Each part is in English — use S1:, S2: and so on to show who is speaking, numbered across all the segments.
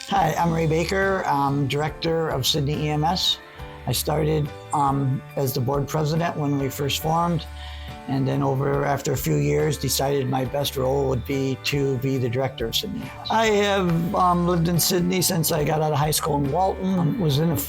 S1: Hi, I'm Ray Baker. I'm director of Sidney EMS. I started as the board president when we first formed, and then after a few years decided my best role would be to be the director of Sidney EMS. I have lived in Sidney since I got out of high school in Walton,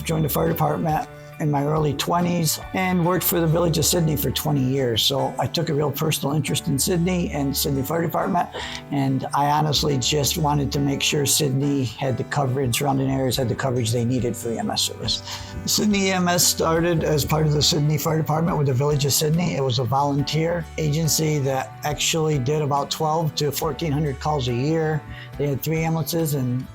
S1: joined the fire department in my early 20s and worked for the village of Sidney for 20 years. So I took a real personal interest in Sidney and Sidney Fire Department, and I honestly just wanted to make sure Sidney had the coverage, surrounding areas had the coverage they needed for EMS service. Sidney EMS started as part of the Sidney Fire Department with the village of Sidney. It was a volunteer agency that actually did about 12 to 1,400 calls a year. They had 3 ambulances and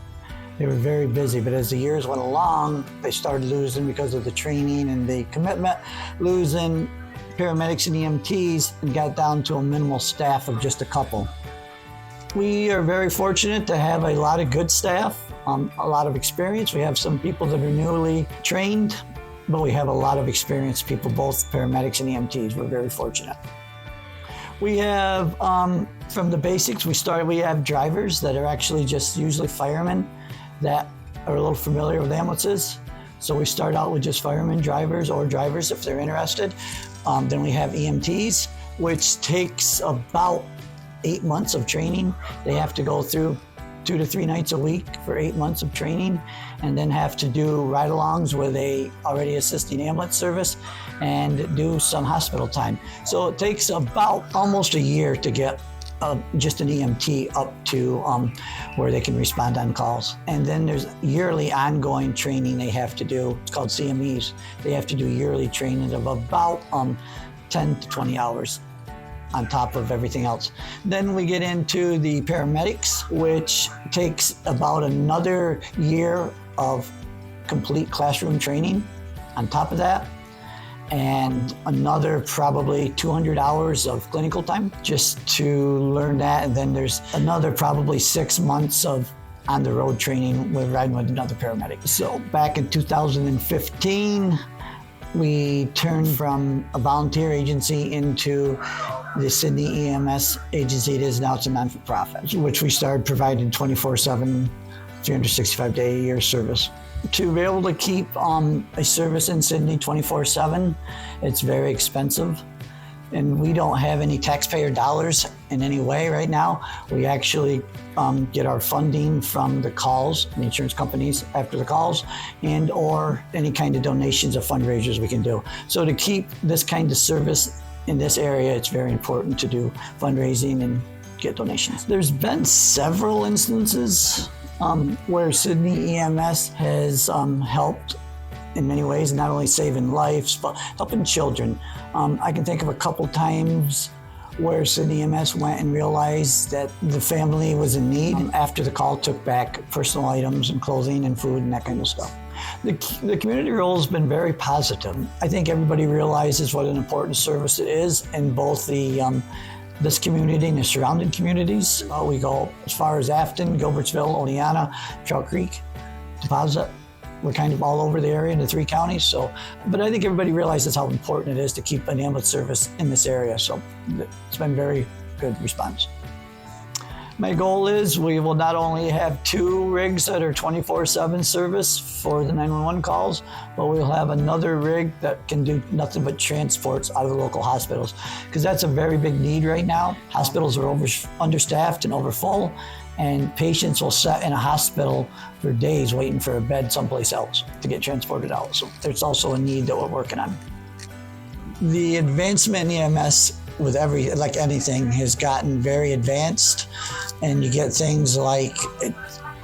S1: they were very busy, but as the years went along, they started losing, because of the training and the commitment, losing paramedics and EMTs, and got down to a minimal staff of just a couple. We are very fortunate to have a lot of good staff, a lot of experience. We have some people that are newly trained, but we have a lot of experienced people, both paramedics and EMTs. We're very fortunate. We have, from the basics, we have drivers that are actually just usually firemen that are a little familiar with ambulances. So we start out with just firemen, drivers, or drivers if they're interested. Then we have EMTs, which takes about 8 months of training. They have to go through 2 to 3 nights a week for 8 months of training, and then have to do ride-alongs with a already assisting ambulance service and do some hospital time. So it takes about almost a year to get just an EMT up to where they can respond on calls. And then there's yearly ongoing training they have to do. It's called CMEs. They have to do yearly training of about 10 to 20 hours on top of everything else. Then we get into the paramedics, which takes about another year of complete classroom training on top of that, and another probably 200 hours of clinical time just to learn that. And then there's another probably 6 months of on the road training with riding with another paramedic. So back in 2015, we turned from a volunteer agency into the Sidney EMS agency. It is now. It's a non-for-profit, which we started providing 24/7, 365-day a year service. To be able to keep a service in Sidney 24/7, it's very expensive. And we don't have any taxpayer dollars in any way right now. We actually get our funding from the calls, the insurance companies after the calls, and or any kind of donations of fundraisers we can do. So to keep this kind of service in this area, it's very important to do fundraising and get donations. There's been several instances where Sidney EMS has helped in many ways, not only saving lives, but helping children. I can think of a couple times where Sidney EMS went and realized that the family was in need, and after the call took back personal items and clothing and food and that kind of stuff. The community role has been very positive. I think everybody realizes what an important service it is in both this community and the surrounding communities. We go as far as Afton, Gilbertsville, Oleana, Trout Creek, Deposit. We're kind of all over the area in the 3 counties. But I think everybody realizes how important it is to keep an ambulance service in this area. So it's been very good response. My goal is we will not only have 2 rigs that are 24/7 service for the 911 calls, but we'll have another rig that can do nothing but transports out of the local hospitals, because that's a very big need right now. Hospitals are understaffed and overfull, and patients will sit in a hospital for days waiting for a bed someplace else to get transported out. So there's also a need that we're working on. The advancement in EMS with like anything has gotten very advanced, and you get things like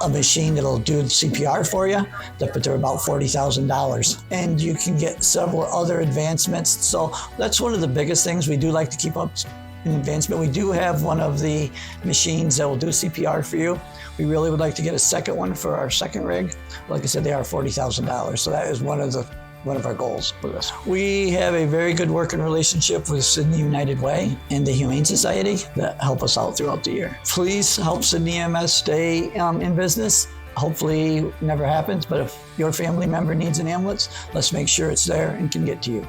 S1: a machine that'll do CPR for you, but they're about $40,000. And you can get several other advancements. So that's one of the biggest things we do like to keep up in advancement. We do have one of the machines that will do CPR for you. We really would like to get a second one for our second rig. Like I said, they are $40,000. So that is one of our goals with this. We have a very good working relationship with Sidney United Way and the Humane Society that help us out throughout the year. Please help Sidney EMS stay in business. Hopefully it never happens, but if your family member needs an ambulance, let's make sure it's there and can get to you.